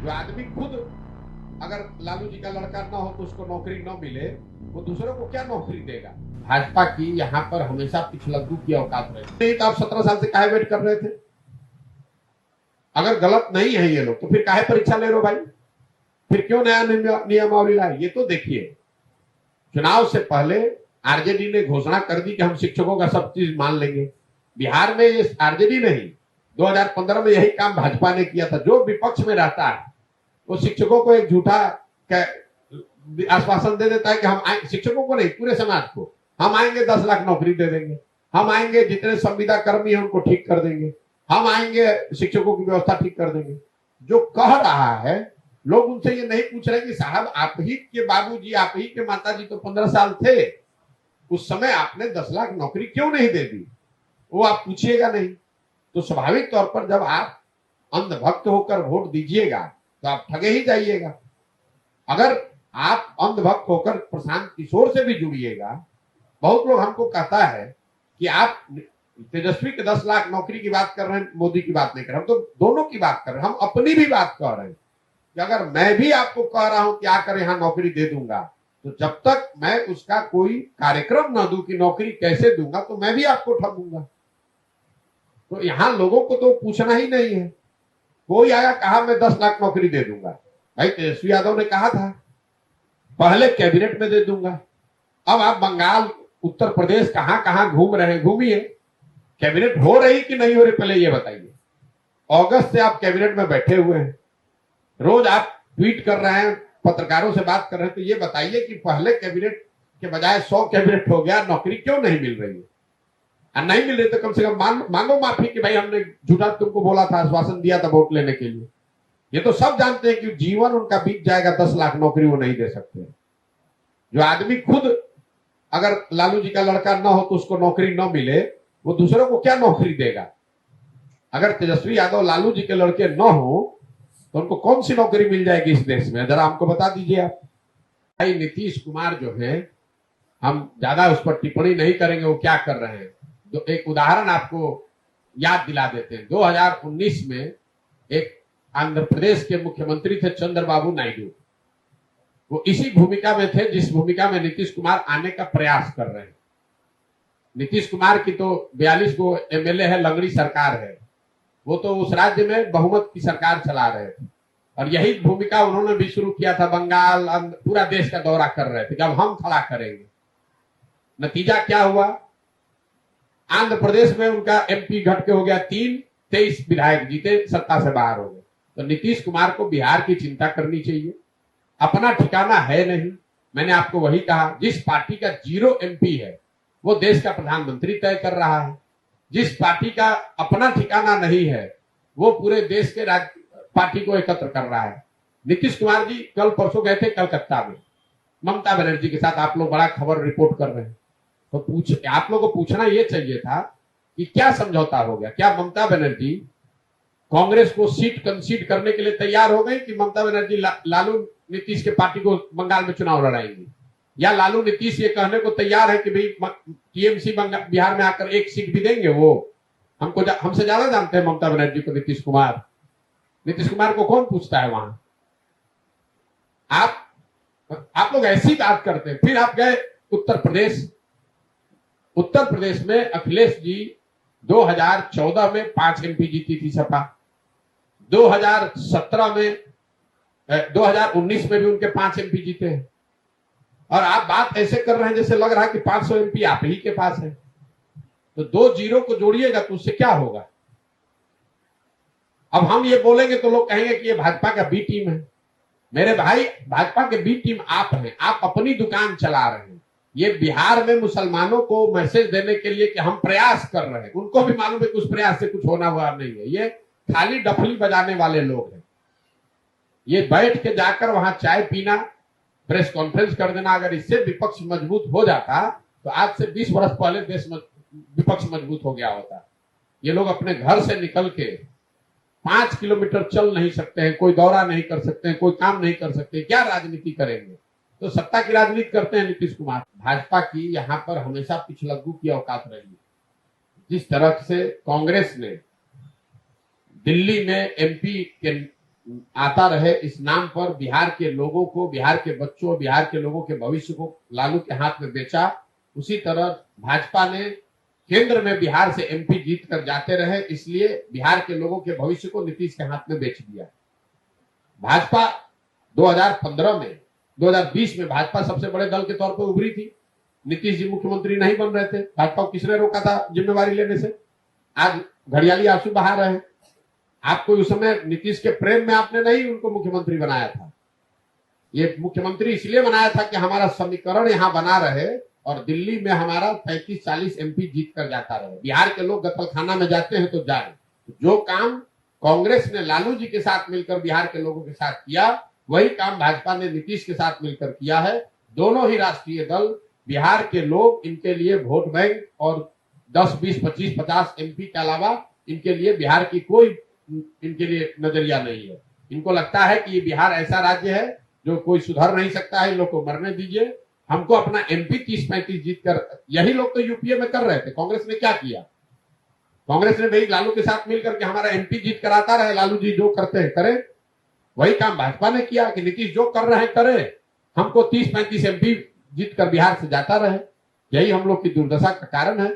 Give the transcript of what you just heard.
जो आदमी खुद अगर लालू जी का लड़का ना हो तो उसको नौकरी न मिले, वो दूसरों को क्या नौकरी देगा। भाजपा की यहाँ पर हमेशा पिछलग्गू की औकात रही। नहीं तो आप 17 साल से काहे वेट कर रहे थे? अगर गलत नहीं है ये लोग तो फिर काहे परीक्षा ले रहे हो भाई? फिर क्यों नया नियमावली लाए? ये तो देखिए, चुनाव से पहले आरजेडी ने घोषणा कर दी कि हम शिक्षकों का सब चीज मान लेंगे। बिहार में ये आरजेडी नहीं, 2015 में यही काम भाजपा ने किया था। जो विपक्ष में रहता है वो शिक्षकों को एक झूठा आश्वासन दे देता है कि हम शिक्षकों को नहीं, पूरे समाज को हम आएंगे, 10 लाख नौकरी दे देंगे, हम आएंगे, जितने संविदा कर्मी है उनको ठीक कर देंगे, हम आएंगे, शिक्षकों की व्यवस्था ठीक कर देंगे। जो कह रहा है, लोग उनसे ये नहीं पूछ रहे कि साहब आप ही के बाबूजी, आप ही के माताजी तो 15 साल थे, उस समय आपने 10 लाख नौकरी क्यों नहीं दे दी? वो आप पूछिएगा नहीं। तो स्वाभाविक तौर पर जब आप अंधभक्त होकर वोट दीजिएगा तो आप ठगे ही जाइएगा। अगर आप अंधभक्त होकर प्रशांत किशोर से भी जुड़िएगा, बहुत लोग हमको कहता है कि आप तेजस्वी के 10 लाख नौकरी की बात कर रहे हैं, मोदी की बात नहीं कर रहे, हम तो दोनों की बात कर रहे हैं, हम अपनी भी बात कर रहे हैं कि अगर मैं भी आपको कह रहा हूं कि आकर यहां नौकरी दे दूंगा, तो जब तक मैं उसका कोई कार्यक्रम ना दूं कि नौकरी कैसे दूंगा, तो मैं भी आपको ठगूंगा। तो यहां लोगों को तो पूछना ही नहीं है। कोई आया कहा मैं 10 लाख नौकरी दे दूंगा, भाई तेजस्वी यादव ने कहा था पहले कैबिनेट में दे दूंगा। अब आप बंगाल, उत्तर प्रदेश कहां कहां घूम रहे हैं, घूमिए, कैबिनेट हो रही कि नहीं हो रही पहले ये बताइए। अगस्त से आप कैबिनेट में बैठे हुए हैं, रोज आप ट्वीट कर रहे हैं, पत्रकारों से बात कर रहे हैं, तो ये बताइए कि पहले कैबिनेट के बजाय 100 कैबिनेट हो गया, नौकरी क्यों नहीं मिल रही है? नहीं मिल रही तो कम से कम मांगो माफी कि भाई हमने झूठा तुमको बोला था, आश्वासन दिया था वोट लेने के लिए। ये तो सब जानते हैं कि जीवन उनका बीत जाएगा, 10 लाख नौकरी वो नहीं दे सकते। जो आदमी खुद अगर लालू जी का लड़का ना हो तो उसको नौकरी न मिले, वो दूसरों को क्या नौकरी देगा? अगर तेजस्वी यादव लालू जी के लड़के न हो तो उनको कौन सी नौकरी मिल जाएगी इस देश में? जरा हमको बता दीजिए आप। भाई नीतीश कुमार जो है, हम ज्यादा उस पर टिप्पणी नहीं करेंगे वो क्या कर रहे हैं। तो एक उदाहरण आपको याद दिला देते हैं। 2019 में एक आंध्र प्रदेश के मुख्यमंत्री थे चंद्रबाबू नायडू, वो इसी भूमिका में थे जिस भूमिका में नीतीश कुमार आने का प्रयास कर रहे हैं। नीतीश कुमार की तो 42 को एमएलए है, लंगड़ी सरकार है, वो तो उस राज्य में बहुमत की सरकार चला रहे थे, और यही भूमिका उन्होंने भी शुरू किया था। बंगाल, पूरा देश का दौरा कर रहे थे, जब हम खड़ा करेंगे। नतीजा क्या हुआ? आंध्र प्रदेश में उनका एमपी घट के हो गया 3, 23 विधायक जीते, सत्ता से बाहर हो गए। तो नीतीश कुमार को बिहार की चिंता करनी चाहिए, अपना ठिकाना है नहीं। मैंने आपको वही कहा, जिस पार्टी का 0 एमपी है वो देश का प्रधानमंत्री तय कर रहा है, जिस पार्टी का अपना ठिकाना नहीं है वो पूरे देश के पार्टी को एकत्र कर रहा है। नीतीश कुमार जी कल परसों गए थे कलकत्ता में ममता बनर्जी के साथ, आप लोग बड़ा खबर रिपोर्ट कर रहे हैं, तो आप लोगों को पूछना ये चाहिए था कि क्या समझौता हो गया? क्या ममता बनर्जी कांग्रेस को सीट कंसीड करने के लिए तैयार हो गई कि ममता बनर्जी लालू नीतीश के पार्टी को बंगाल में चुनाव लड़ाएंगी, या लालू नीतीश ये कहने को तैयार है कि भाई टीएमसी बिहार में आकर 1 सीट भी देंगे? वो हमसे ज्यादा जानते हैं ममता बनर्जी को नीतीश कुमार। नीतीश कुमार को कौन पूछता है वहां? आप लोग ऐसी बात करते हैं। फिर आप गए उत्तर प्रदेश। उत्तर प्रदेश में अखिलेश जी 2014 में 5 एमपी जीती थी सपा, 2017 में 2019 में भी उनके 5 एमपी जीते हैं, और आप बात ऐसे कर रहे हैं जैसे लग रहा है कि 500 एमपी आप ही के पास है। तो 2 जीरो को जोड़िएगा तो उससे क्या होगा? अब हम ये बोलेंगे तो लोग कहेंगे कि ये भाजपा का बी टीम है। मेरे भाई, भाजपा के बी टीम आप हैं, आप अपनी दुकान चला रहे हैं। ये बिहार में मुसलमानों को मैसेज देने के लिए कि हम प्रयास कर रहे हैं, उनको भी मालूम है कि उस प्रयास से कुछ होना हुआ नहीं है। ये खाली डफली बजाने वाले लोग हैं। ये बैठ के जाकर वहां चाय पीना, प्रेस कॉन्फ्रेंस कर देना, अगर इससे विपक्ष मजबूत हो जाता तो आज से 20 वर्ष पहले देश विपक्ष मजबूत हो गया होता। ये लोग अपने घर से निकल के 5 किलोमीटर चल नहीं सकते हैं, कोई दौरा नहीं कर सकते हैं, कोई काम नहीं कर सकते, क्या राजनीति करेंगे? तो सत्ता की राजनीति करते हैं नीतीश कुमार। भाजपा की यहाँ पर हमेशा पिछलग्गू की औकात रही है। जिस तरह से कांग्रेस ने दिल्ली में एमपी के आता रहे, इस नाम पर बिहार के लोगों को, बिहार के बच्चों, बिहार के लोगों के भविष्य को लालू के हाथ में बेचा। उसी तरह भाजपा ने केंद्र में बिहार से एमपी जीत कर जाते रहे, इसलिए बिहार के लोगों के भविष्य को नीतीश के हाथ में बेच दिया। भाजपा 2015 में 2020 में भाजपा सबसे बड़े दल के तौर पर उभरी थी। नीतीश जी मुख्यमंत्री नहीं बन रहे थे, भाजपा को किसने रोका था जिम्मेवारी लेने से? आज घड़ियाली आंसू बहा रहे हैं। आपको उस समय नीतीश के प्रेम में आपने नहीं उनको मुख्यमंत्री बनाया था। ये मुख्यमंत्री इसलिए बनाया था कि हमारा समीकरण यहां बना रहे और दिल्ली में हमारा 35-40 एमपी जीत कर जाता रहे। बिहार के लोग गतलखाना में जाते हैं तो जाए। जो काम कांग्रेस ने लालू जी के साथ मिलकर बिहार के लोगों के साथ किया, वही काम भाजपा ने नीतीश के साथ मिलकर किया है। दोनों ही राष्ट्रीय दल, बिहार के लोग इनके लिए वोट बैंक और 10, 20, 25, 50 एमपी के अलावा इनके लिए बिहार की कोई इनके लिए नजरिया नहीं है। इनको लगता है कि ये बिहार ऐसा राज्य है जो कोई सुधर नहीं सकता है, इन लोग को मरने दीजिए, हमको अपना एमपी 30-35 जीत कर। यही लोग तो यूपीए में कर रहे थे। कांग्रेस ने क्या किया? कांग्रेस ने भाई लालू के साथ मिलकर के हमारा एमपी जीत कर आता रहे, लालू जी जो करते हैं करें। वही काम भाजपा ने किया कि नीतीश जो कर रहे हैं करे, हमको 30-35 एमपी जीत कर बिहार से जाता रहे। यही हम लोग की दुर्दशा का कारण है।